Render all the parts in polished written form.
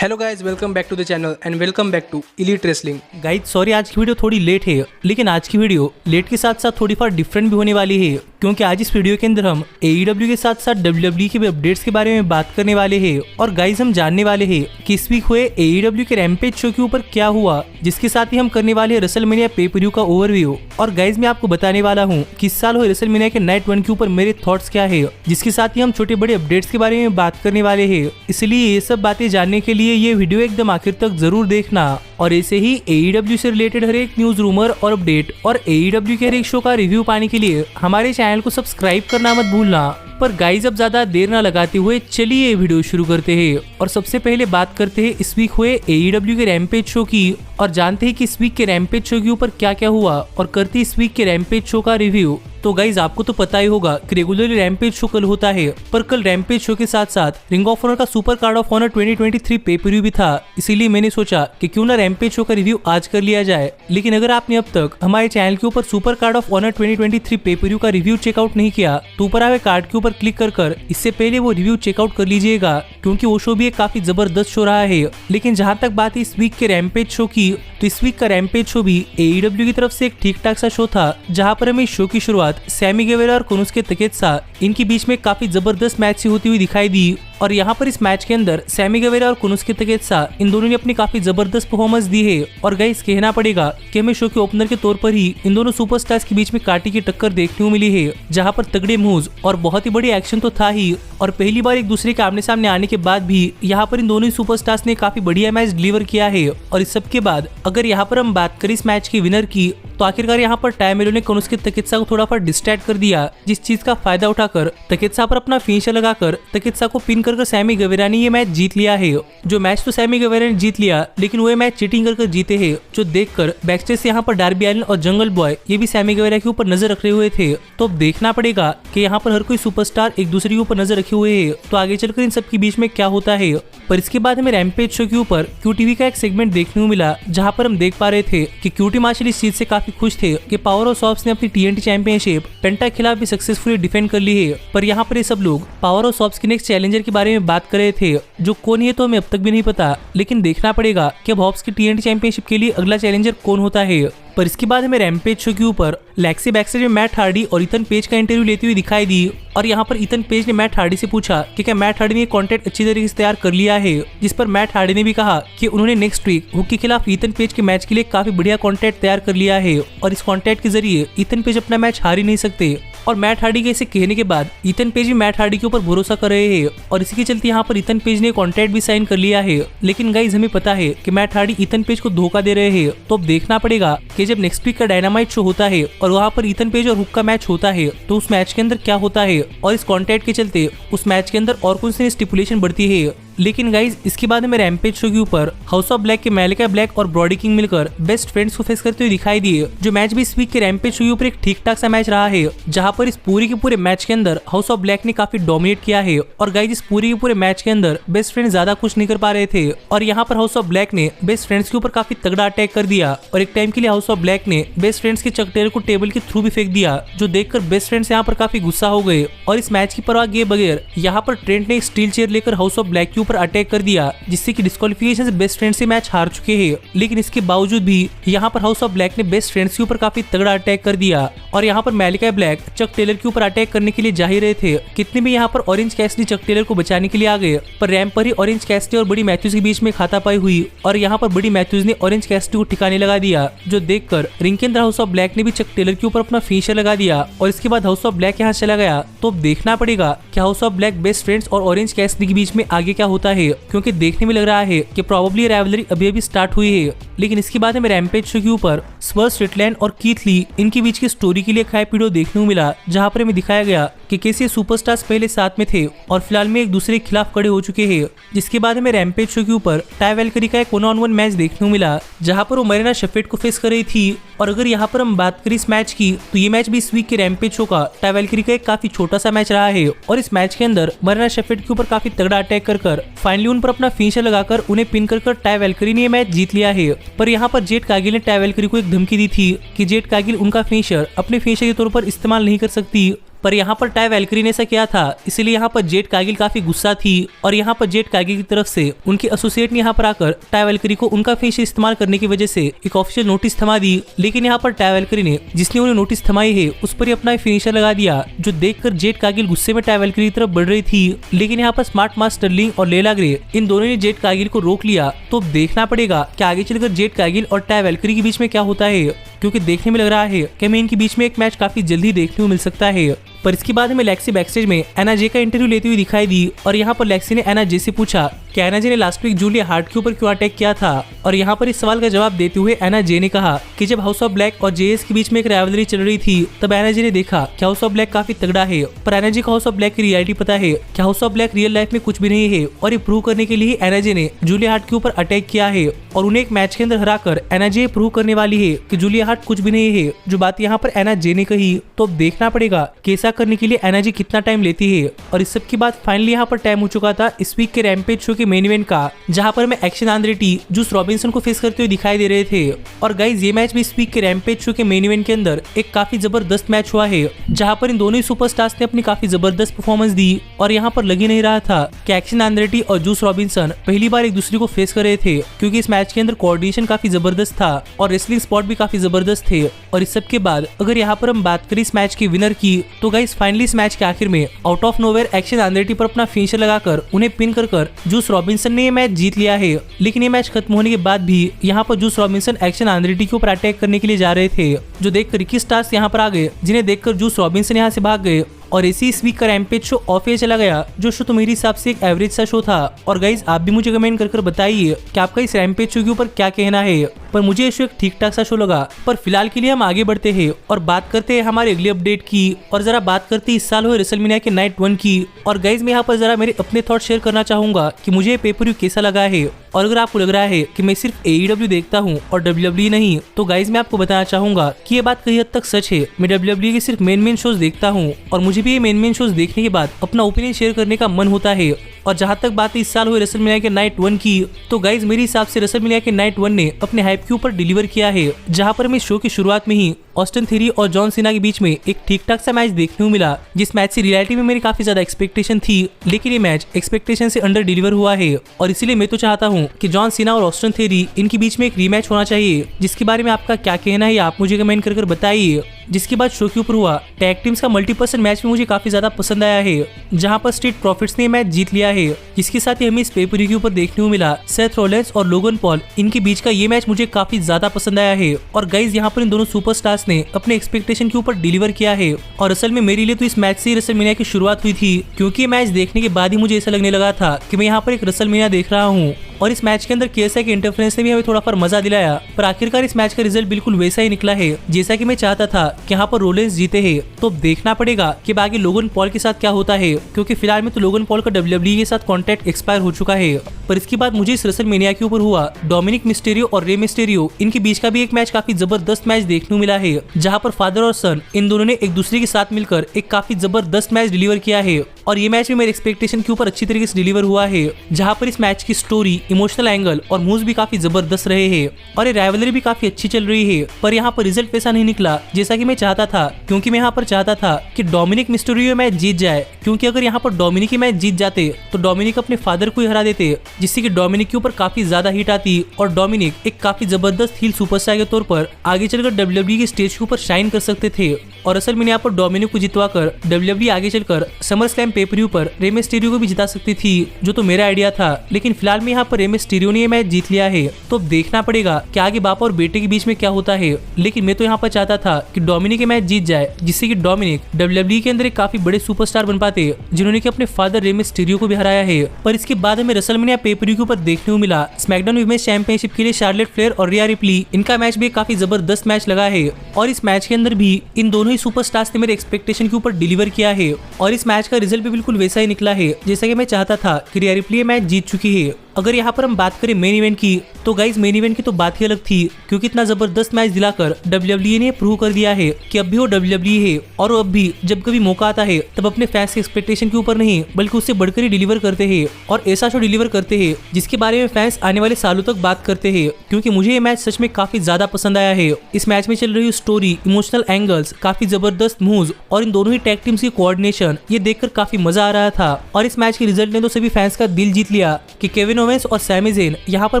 Hello guys, welcome back to the channel and welcome back to Elite Wrestling. Guys sorry आज की video थोड़ी late है, लेकिन आज की वीडियो लेट के साथ साथ थोड़ी फार डिफरेंट भी होने वाली है, क्योंकि आज इस वीडियो के अंदर हम AEW के साथ साथ WWE के भी अपडेट्स के बारे में बात करने वाले हैं। और गाइज हम जानने वाले हैं कि इस वीक हुए AEW के रैम्पेज शो के ऊपर क्या हुआ, जिसके साथ ही हम करने वाले हैं रेसलमेनिया पे पर व्यू का ओवरव्यू। और गाइज मैं आपको बताने वाला हूँ कि इस साल हुए रेसलमेनिया के नाइट 1 के ऊपर मेरे थॉट्स क्या है, जिसके साथ ही हम छोटे बड़े अपडेट्स के बारे में बात करने वाले हैं। इसलिए ये सब बातें जानने के लिए ये वीडियो एकदम आखिर तक जरूर देखना। और ऐसे ही AEW से रिलेटेड हर एक न्यूज, रूमर और अपडेट और AEW के हर एक शो का रिव्यू पाने के लिए हमारे चैनल को सब्सक्राइब करना मत भूलना। पर गाइज अब ज्यादा देर ना लगाते हुए चलिए वीडियो शुरू करते हैं। और सबसे पहले बात करते हैं इस वीक हुए AEW के रैम्पेज शो की, और जानते हैं कि इस वीक के रैम्पेज शो के ऊपर क्या क्या हुआ, और करते हैं इस वीक के रैम्पेज शो का रिव्यू। तो गाइज आपको तो पता ही होगा कि रेगुलरली रैम्पेज शो कल होता है, पर कल रैम्पेज शो के साथ साथ रिंग ऑफ ऑनर का सुपर कार्ड ऑफ ऑनर 2023 पे पर व्यू भी था। इसीलिए मैंने सोचा कि क्यों ना रैम्पेज शो का रिव्यू आज कर लिया जाए। लेकिन अगर आपने अब तक हमारे चैनल के ऊपर सुपर कार्ड ऑफ ऑनर 2023 पे पर व्यू का रिव्यू चेकआउट नहीं किया, तो ऊपर आए कार्ड के ऊपर क्लिक कर इससे पहले वो रिव्यू चेकआउट कर लीजिएगा, क्योंकि वो शो भी एक काफी जबरदस्त शो रहा है। लेकिन जहाँ तक बात है इस वीक के रैम्पेज शो की, तो इस वीक का रैम्पेज शो भी AEW की तरफ से एक ठीक ठाक सा शो था, जहाँ पर हमें शो की शुरुआत सैमी गेवेरा और कोनोसुके तकेत्सा इनके बीच में काफी जबरदस्त मैच से होती हुई दिखाई दी। और यहाँ पर इस मैच के अंदर सैमी गेवेरा और कोनोसुके तकेत्सा इन दोनों ने अपनी काफी जबरदस्त परफॉर्मेंस दी है। और गाइस कहना पड़ेगा कि हमें शो के ओपनर के तौर पर ही इन दोनों सुपरस्टार्स के बीच में कांटे की टक्कर देखने को मिली है, जहाँ पर तगड़े मूव्स और बहुत ही बड़ी एक्शन तो था ही, और पहली बार एक दूसरे के आमने सामने आने के बाद भी यहाँ पर इन दोनों ही सुपरस्टार्स ने काफी बढ़िया मैच डिलीवर किया है। और इस सब के बाद अगर यहाँ पर हम बात करें इस मैच के विनर की, तो आखिरकार यहाँ पर टाई मेलो ने कोनोसुके तकेत्सा को थोड़ा सा डिस्ट्रैक्ट कर दिया, जिस चीज का फायदा उठाकर तकेत्सा पर अपना फिनिशर लगाकर तकेत्सा को पिन कर सैमी गेवेरा ने ये मैच जीत लिया है। जो मैच तो सैमी गेवेरा ने जीत लिया, लेकिन वो मैच चीटिंग कर जीते हैं, जो देखकर बैकस्टेज से यहाँ पर डार्बी एलिन और जंगल बॉय ये भी सैमी गेवेरा के ऊपर नजर रखे हुए थे। तो अब देखना पड़ेगा कि यहाँ पर हर कोई सुपरस्टार एक दूसरे के ऊपर नजर रखे हुए है, तो आगे चलकर इन सब के बीच में क्या होता है। पर इसके बाद हमें रैम्पेज शो के ऊपर QTV का एक सेगमेंट देखने को मिला, जहाँ पर हम देख पा रहे थे कि QT मार्शल इस चीज से काफी खुश थे कि पावर ऑफ सॉफ्ट ने अपनी TNT चैंपियनशिप पेंटा के खिलाफ भी सक्सेसफुली डिफेंड कर ली है। पर यहाँ पर ये सब लोग पावर ऑफ सॉफ्ट के नेक्स्ट चैलेंजर के बारे में बात कर रहे थे, जो कौन है तो हमें अब तक भी नहीं पता। लेकिन देखना पड़ेगा कि अब हॉब्स की TNT चैंपियनशिप के लिए अगला चैलेंजर कौन होता है। पर इसके बाद हमें रैम्पेज शो के ऊपर लेक्सी बैकस्टेज में मैट हार्डी और ईथन पेज का इंटरव्यू लेती हुई दिखाई दी। और यहाँ पर ईथन पेज ने मैट हार्डी से पूछा कि क्या मैट हार्डी ने कॉन्टेंट अच्छी तरीके से तैयार कर लिया है, जिस पर मैट हार्डी ने भी कहा कि उन्होंने नेक्स्ट वीक हुक के खिलाफ ईथन पेज के मैच के लिए काफी बढ़िया कॉन्टेंट तैयार कर लिया है, और इस कॉन्टेंट के जरिए ईथन पेज अपना मैच हार ही नहीं सकते। और मैट हार्डी के इसे कहने के बाद ईथन पेज भी मैट हार्डी के ऊपर भरोसा कर रहे हैं, और इसी के चलते यहाँ पर ईथन पेज ने कॉन्ट्रैक्ट भी साइन कर लिया है। लेकिन गाइज हमें पता है कि मैट हार्डी ईथन पेज को धोखा दे रहे हैं। तो अब देखना पड़ेगा कि जब नेक्स्ट वीक का डायनामाइट शो होता है और वहाँ पर ईथन पेज और हुक का मैच होता है, तो उस मैच के अंदर क्या होता है, और इस कॉन्ट्रैक्ट के चलते उस मैच के अंदर और कौन सी स्टिपुलेशन बढ़ती है। लेकिन गाइज इसके बाद हमें रैम्पेज शो के ऊपर हाउस ऑफ ब्लैक के मैलिका ब्लैक और ब्रॉडी किंग मिलकर बेस्ट फ्रेंड्स को फेस करते हुए दिखाई दिए, जो मैच भी इस वीक के रैम्पेज शो के ऊपर एक ठीक ठाक सा मैच रहा है, जहां पर इस पूरे के पूरे मैच के अंदर हाउस ऑफ ब्लैक ने काफी डोमिनेट किया है। और गाइज इस पूरे के पूरे मैच के अंदर बेस्ट फ्रेंड्स ज्यादा कुछ नहीं कर पा रहे थे, और यहाँ पर हाउस ऑफ ब्लैक ने बेस्ट फ्रेंड्स के ऊपर काफी तगड़ा अटैक कर दिया, और एक टाइम के लिए हाउस ऑफ ब्लैक ने बेस्ट फ्रेंड्स के चक टेलर को टेबल के थ्रू भी फेंक दिया, जो देखकर बेस्ट फ्रेंड्स यहाँ पर काफी गुस्सा हो गए। और इस मैच की परवाह किए बगैर यहाँ पर ट्रेंट ने एक स्टील चेयर लेकर हाउस ऑफ ब्लैक के ऊपर अटैक कर दिया, जिससे कि डिस्क्वालिफिकेशन से बेस्ट फ्रेंड्स से मैच हार चुके हैं। लेकिन इसके बावजूद भी यहाँ पर हाउस ऑफ ब्लैक ने बेस्ट फ्रेंड्स के ऊपर काफी तगड़ा अटैक कर दिया, और यहाँ पर मैलिका ब्लैक चक टेलर के ऊपर अटैक करने के लिए जा ही रहे थे। कितने भी यहाँ पर ऑरेंज कैसिडी चक टेलर को बचाने के लिए आ गए, पर रैंप पर ही ऑरेंज कैसिडी और बड़ी मैथ्यूज के बीच में हाथापाई हुई, और यहाँ पर बड़ी मैथ्यूज ने ऑरेंज कैसिडी को ठिकाने लगा दिया, जो देखकर रिंग के अंदर हाउस ऑफ ब्लैक ने भी चक टेलर के ऊपर अपना फिनिशर लगा दिया, और इसके बाद हाउस ऑफ ब्लैक यहाँ चला गया। तो अब देखना पड़ेगा कि house of black best friends और ऑरेंज कैसिडी के बीच में आगे क्या होता है, क्योंकि देखने में लग रहा है कि प्रोबेबली राइवलरी अभी स्टार्ट हुई है। लेकिन इसके बाद हमें रैम्पेज शो के ऊपर स्वर्स स्ट्रिटलैंड और कीथ ली इनके बीच की स्टोरी के लिए एक हाइप वीडियो देखने को मिला, जहां पर हमें दिखाया गया कि कैसे सुपरस्टार्स पहले साथ में थे और फिलहाल में एक दूसरे के खिलाफ खड़े हो चुके हैं। जिसके बाद हमें रैम्पेज शो के ऊपर टाई वेलकरी का एक 1-on-1 मैच देखने को मिला, जहां पर वो मरीना शेफर्ड को फेस कर रही थी। और अगर यहाँ पर हम बात करें इस मैच की, तो ये मैच भी इस वीक के रैम्पेज शो का टाई वेलकरी का एक काफी छोटा सा मैच रहा है, और इस मैच के अंदर मरीना शेफर्ड के ऊपर काफी तगड़ा अटैक कर फाइनली उन पर अपना फिनिशर लगाकर उन्हें पिन कर टाई वेलकरी ने ये मैच जीत लिया है। पर यहाँ पर जेट कार्गिल ने टाई वेलकरी को एक धमकी दी थी कि जेट कार्गिल उनका फिनिशर अपने फिनिशर के तौर पर इस्तेमाल नहीं कर सकती, पर यहाँ पर टाई वैल्करी ने ऐसा किया था, इसलिए यहाँ पर जेड कारगिल काफी गुस्सा थी और यहाँ पर जेड कारगिल की तरफ से उनके एसोसिएट ने यहाँ पर आकर टाई वैल्करी को उनका फिनिश इस्तेमाल करने की वजह से एक ऑफिशियल नोटिस थमा दी। लेकिन यहाँ पर टाई वैल्करी ने जिसने उन्हें नोटिस थमाई है उस पर ही अपना फिनिशर लगा दिया, जो देखकर जेड कारगिल गुस्से में टाई वैल्करी की तरफ बढ़ रही थी। लेकिन यहाँ पर स्मार्ट मास स्टर्लिंग और लेला ग्रे इन दोनों ने जेड कारगिल को रोक लिया। तो अब देखना पड़ेगा कि आगे चलकर जेड कारगिल और टाई वैल्करी के बीच में क्या होता है, क्योंकि देखने में लग रहा है कि हमें इनके बीच में एक मैच काफी जल्दी देखने को मिल सकता है। पर इसके बाद हमें लेक्सी बैकस्टेज में एना जे का इंटरव्यू लेती हुई दिखाई दी और यहाँ पर लेक्सी ने एना जे से पूछा कि एना जे ने लास्ट वीक जूलिया हार्ट के ऊपर क्यों अटैक किया था। और यहाँ पर इस सवाल का जवाब देते हुए एना जे ने कहा कि जब हाउस ऑफ ब्लैक और जेएस के बीच में एक राइवलरी चल रही थी तब एना जे ने देखा कि हाउस ऑफ ब्लैक काफी तगड़ा है, पर एना जे को हाउस ऑफ ब्लैक की रियलिटी पता है कि house of black real life में कुछ भी नहीं है। और ये प्रूव करने के लिए एना जे ने जूलिया हार्ट के ऊपर अटैक किया है और उन्हें एक मैच के अंदर हराकर एना जे प्रूव करने वाली है कि जूलिया हार्ट कुछ भी नहीं है, जो बात यहाँ पर एना जे ने कही। तो अब देखना पड़ेगा कि ऐसा करने के लिए एना जे कितना टाइम लेती है। और इस सब के बाद फाइनली यहाँ पर टाइम हो चुका था इस वीक के रैम्पेज शो के मेन इवेंट का, जहाँ पर मैं एक्शन आंद्रेटी जूस रॉबिन्सन को फेस करते हुए दिखाई दे रहे थे। और गाइज ये मैच भी इस वीक के रैम्पेज शो के मेन इवेंट के अंदर एक काफी जबरदस्त मैच हुआ है, जहाँ पर इन दोनों ही सुपरस्टार्स ने अपनी काफी जबरदस्त परफॉर्मेंस दी। और यहाँ पर लग ही नहीं रहा था कि एक्शन आंद्रेटी और जूस रॉबिन्सन पहली बार एक दूसरे को फेस कर रहे थे, क्योंकि इस मैच के अंदर कोऑर्डिनेशन काफी जबरदस्त था और रेसलिंग स्पॉट भी काफी जबरदस्त थे। और इस सब के बाद अगर यहाँ पर हम बात करें इस मैच के विनर की, तो गाइज फाइनली इस मैच के आखिर में आउट ऑफ नोवेयर एक्शन आंद्रेटी पर अपना फिनिशर लगाकर उन्हें पिन कर जूस रॉबिन्सन ने ये मैच जीत लिया है। लेकिन ये मैच खत्म होने के बाद भी यहाँ पर जूस रॉबिन्सन एक्शन आंद्रेटी के ऊपर अटैक करने के लिए जा रहे थे, जो देखकर रिकी स्टार्स यहाँ पर आ गए, जिन्हें देखकर जूस रॉबिन्सन यहाँ से भाग गए। और इसी इस वीक का रैम्पेज शो ऑफ एयर चला गया, जो शो तो मेरे हिसाब से एक एवरेज सा शो था। और गाइज आप भी मुझे कमेंट कर बताइए कि आपका इस रैम्पेज शो के ऊपर क्या कहना है। पर मुझे ये शो एक ठीक ठाक सा शो लगा। पर फिलहाल के लिए हम आगे बढ़ते हैं और बात करते हैं हमारे अगले अपडेट की। और जरा बात करते हैं इस साल हुए रेसलमेनिया के नाइट 1 की। और गाइज मैं यहाँ पर जरा मेरे अपने थॉट शेयर करना चाहूंगा कि मुझे पेपर कैसा लगा है। और अगर आपको लग रहा है कि मैं सिर्फ AEW देखता हूँ और WWE नहीं, तो गाइज मैं आपको बताना चाहूंगा कि ये बात कई हद तक सच है। मैं WWE के सिर्फ मेन शोज देखता हूँ और मुझे भी ये मेन शोज देखने के बाद अपना ओपिनियन शेयर करने का मन होता है। और जहाँ तक बात है इस साल हुए रेसलमेनिया के नाइट 1 की, तो गाइज मेरे हिसाब से रेसलमेनिया के नाइट 1 ने अपने हाइप के ऊपर डिलीवर किया है, जहाँ पर हमें शो की शुरुआत में ही ऑस्टिन थ्योरी और जॉन सीना के बीच में एक ठीक ठाक सा मैच देखने को मिला, जिस मैच से रियलिटी में मेरी काफी ज्यादा एक्सपेक्टेशन थी। लेकिन ये मैच एक्सपेक्टेशन से अंडर डिलीवर हुआ है और इसीलिए मैं तो चाहता हूँ कि जॉन सीना और ऑस्टिन थ्योरी इनके बीच में एक रीमैच होना चाहिए, जिसके बारे में आपका क्या कहना है आप मुझे कमेंट कर बताइए। जिसके बाद शो के ऊपर हुआ टैग टीम्स का मल्टीपर्सन मैच में मुझे काफी ज्यादा पसंद आया है, जहां पर स्ट्रीट प्रॉफिट्स ने मैच जीत लिया है। जिसके साथ ही हमें इस पेपर के ऊपर देखने को मिला सेथ रॉलिंस और लोगन पॉल, इनके बीच का ये मैच मुझे काफी ज्यादा पसंद आया है। और गाइज यहाँ पर इन दोनों सुपरस्टार्स ने अपने एक्सपेक्टेशन के ऊपर डिलीवर किया है। और असल में मेरे लिए तो इस मैच से रेसलमेनिया की शुरुआत हुई थी, क्योंकि ये मैच देखने के बाद ही मुझे ऐसा लगने लगा था कि मैं यहाँ पर एक रेसलमेनिया देख रहा हूँ। और इस मैच के अंदर KSI के इंटरफेरेंस ने भी हमें थोड़ा मजा दिलाया, पर आखिरकार इस मैच का रिजल्ट बिल्कुल वैसा ही निकला है जैसा कि मैं चाहता था कि यहाँ पर रोलेंस जीते हैं। तो अब देखना पड़ेगा कि बाकी लोगन पॉल के साथ क्या होता है, क्योंकि फिलहाल में तो लोगन पॉल का WWE के साथ कॉन्ट्रैक्ट एक्सपायर हो चुका है। पर इसके बाद मुझे इस रेसलमेनिया के ऊपर हुआ डोमिनिक मिस्टेरियो और रे मिस्टेरियो, इनके बीच का भी एक मैच काफी जबरदस्त मैच देखने को मिला है, जहाँ पर फादर और सन इन दोनों ने एक दूसरे के साथ मिलकर एक काफी जबरदस्त मैच डिलीवर किया है। और ये मैच भी मेरे एक्सपेक्टेशन के ऊपर अच्छी तरीके से डिलीवर हुआ है, जहाँ पर इस मैच की स्टोरी, इमोशनल एंगल और मूव्स भी काफी जबरदस्त रहे हैं और ये राइवलरी भी काफी अच्छी चल रही है। पर यहाँ पर रिजल्ट वैसा नहीं निकला जैसा कि मैं चाहता था, क्योंकि मैं यहाँ पर चाहता था कि डोमिनिक मिस्टेरियो मैच जीत जाए, क्योंकि अगर यहाँ पर डोमिनिक ही मैच जीत जाते तो डोमिनिक अपने फादर को ही हरा देते, जिससे कि डोमिनिक के ऊपर काफी ज्यादा हिट आती और डोमिनिक एक काफी जबरदस्त हील सुपरस्टार के तौर पर आगे चलकर WWE के स्टेज के ऊपर शाइन कर सकते थे। और असल में यहाँ पर डोमिनिक को जितवाकर WWE आगे चलकर समर स्लैम पेपर पर रे मिस्टेरियो को भी जिता सकती थी, जो तो मेरा आइडिया था। लेकिन फिलहाल में यहाँ पर रे मिस्टेरियो ने मैच जीत लिया है, तो अब देखना पड़ेगा कि आगे बाप और बेटे के बीच में क्या होता है। लेकिन मैं तो यहाँ पर चाहता था कि डोमिनिक मैच जीत जाए, जिससे कि डोमिनिक WWE के अंदर एक काफी बड़े सुपरस्टार बन पाते, जिन्होंने कि अपने फादर रे मिस्टेरियो को भी हराया है। पर इसके बाद हमें रेसलमेनिया पेपर के ऊपर देखने को मिला स्मैकडाउन वुमेन्स चैंपियनशिप के लिए शार्लेट फ्लेयर और रिया रिप्ली, इनका मैच भी काफी जबरदस्त मैच लगा है। और इस मैच के अंदर भी इन दोनों ही सुपरस्टार्स ने मेरे एक्सपेक्टेशन के ऊपर डिलीवर किया है और इस मैच का रिजल्ट भी बिल्कुल वैसा ही निकला है जैसा कि मैं चाहता था कि रिया रिप्ली मैच जीत चुकी है। अगर यहाँ पर हम बात करें मेन इवेंट की, तो गाइज मेन इवेंट की तो बात ही अलग थी, क्योंकि इतना जबरदस्त मैच दिलाकर WWE ने प्रूव कर दिया है कि अब भी वो WWE है, और वो अब भी जब कभी मौका आता है तब अपने फैंस के एक्सपेक्टेशन के ऊपर नहीं बल्कि उससे बढ़कर ही डिलीवर करते हैं, और ऐसा शो डिलीवर करते हैं जिसके बारे में फैंस आने वाले सालों तक बात करते हैं। क्योंकि मुझे ये मैच सच में काफी ज्यादा पसंद आया है। इस मैच में चल रही स्टोरी, इमोशनल एंगल्स, काफी जबरदस्त मूव्स और इन दोनों ही टैग टीम्स की कोऑर्डिनेशन, ये देखकर काफी मजा आ रहा था। और इस मैच के रिजल्ट ने तो सभी फैंस का दिल जीत लिया कि केविन ओवेंस और सैमी ज़ेन यहाँ पर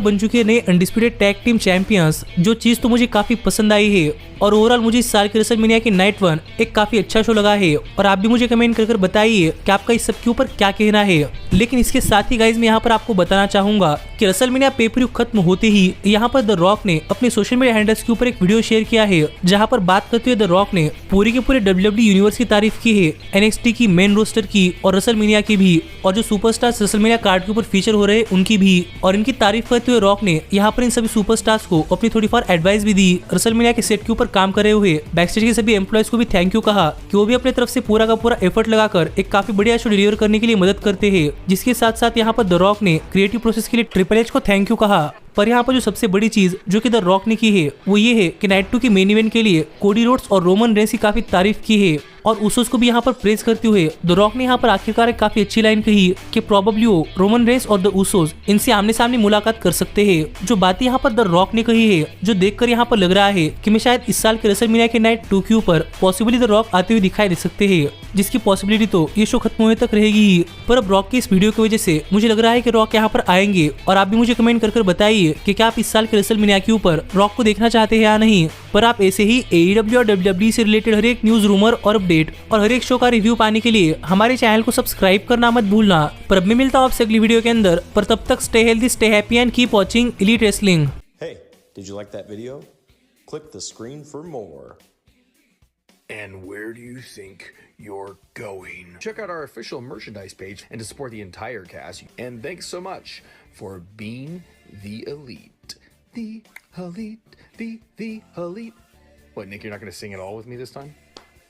बन चुके हैं नए अनडिस्प्यूटेड टैग टीम चैंपियंस, जो चीज तो मुझे काफी पसंद आई है। और ओवरऑल मुझे इस साल के रेसलमेनिया की नाइट 1 एक काफी अच्छा शो लगा है, और आप भी मुझे कमेंट कर बताइए कि आपका इस सब के ऊपर क्या कहना है। लेकिन इसके साथ ही गाइज मैं यहाँ पर आपको बताना चाहूंगा कि रेसलमेनिया पेपर खत्म होते ही यहाँ पर द रॉक ने अपने सोशल मीडिया हैंडल्स के ऊपर एक वीडियो शेयर किया है, जहाँ पर बात करते हुए द रॉक ने पूरे के पूरे WWE यूनिवर्स की तारीफ की है, NXT की, मेन रोस्टर की और रेसलमेनिया की भी, और जो सुपरस्टार्स रेसलमेनिया कार्ड के ऊपर फीचर हो रहे हैं उनकी भी। और इनकी तारीफ करते हुए रॉक ने यहाँ पर इन सभी सुपरस्टार्स को अपनी थोड़ी फार एडवाइस भी दी। रेसलमेनिया के सेट के ऊपर काम करे हुए बैकस्टेज के सभी एम्प्लॉयज को भी थैंक यू कहा कि वो भी अपने तरफ से पूरा का पूरा एफर्ट लगाकर एक काफी बढ़िया शो डिलीवर करने के लिए मदद करते हैं। जिसके साथ साथ यहाँ पर द रॉक ने क्रिएटिव प्रोसेस के लिए ट्रिपल एच को थैंक यू कहा। पर यहाँ पर जो सबसे बड़ी चीज जो कि द रॉक ने की है वो ये है कि नाइट 2 की मेन इवेंट के लिए कोडी रोड्स और रोमन रेंस की काफी तारीफ की है, और उसोस को भी यहाँ पर प्रेज करते हुए द रॉक ने यहाँ पर आखिरकार एक काफी अच्छी लाइन कही कि प्रोबेबली वो रोमन रेंस और द उसोस इनसे आमने सामने मुलाकात कर सकते हैं। जो बातें यहाँ पर द रॉक ने कही है, जो देखकर यहाँ पर लग रहा है कि मैं शायद इस साल के रेसलमेनिया के नाइट 2 के ऊपर पॉसिबली द रॉक आते हुए दिखाई दे सकते हैं, जिसकी पॉसिबिलिटी तो ये शो खत्म होने तक रहेगी ही। पर अब रॉक की इस वीडियो की वजह से मुझे लग रहा है कि रॉक यहाँ पर आएंगे, और आप भी मुझे कमेंट कर बताइए कि क्या आप इस साल के रेसलमेनिया के ऊपर रॉक को देखना चाहते हैं या नहीं। पर आप ऐसे ही AEW और WWE से रिलेटेड हर एक न्यूज, रूमर और अपडेट और हर एक शो का रिव्यू पाने के लिए हमारे चैनल को सब्सक्राइब करना मत भूलना। पर अब मैं मिलता हूँ आपसे अगली वीडियो के अंदर, पर तब तक stay healthy, stay happy and keep watching elite wrestling. Hey, did you like that video? Click the screen for more. And where do you think you're going? Check out our official merchandise page and to support the entire cast. And thanks so much for being the elite. The elite, the elite. What, Nick, you're not going to sing it all with me this time?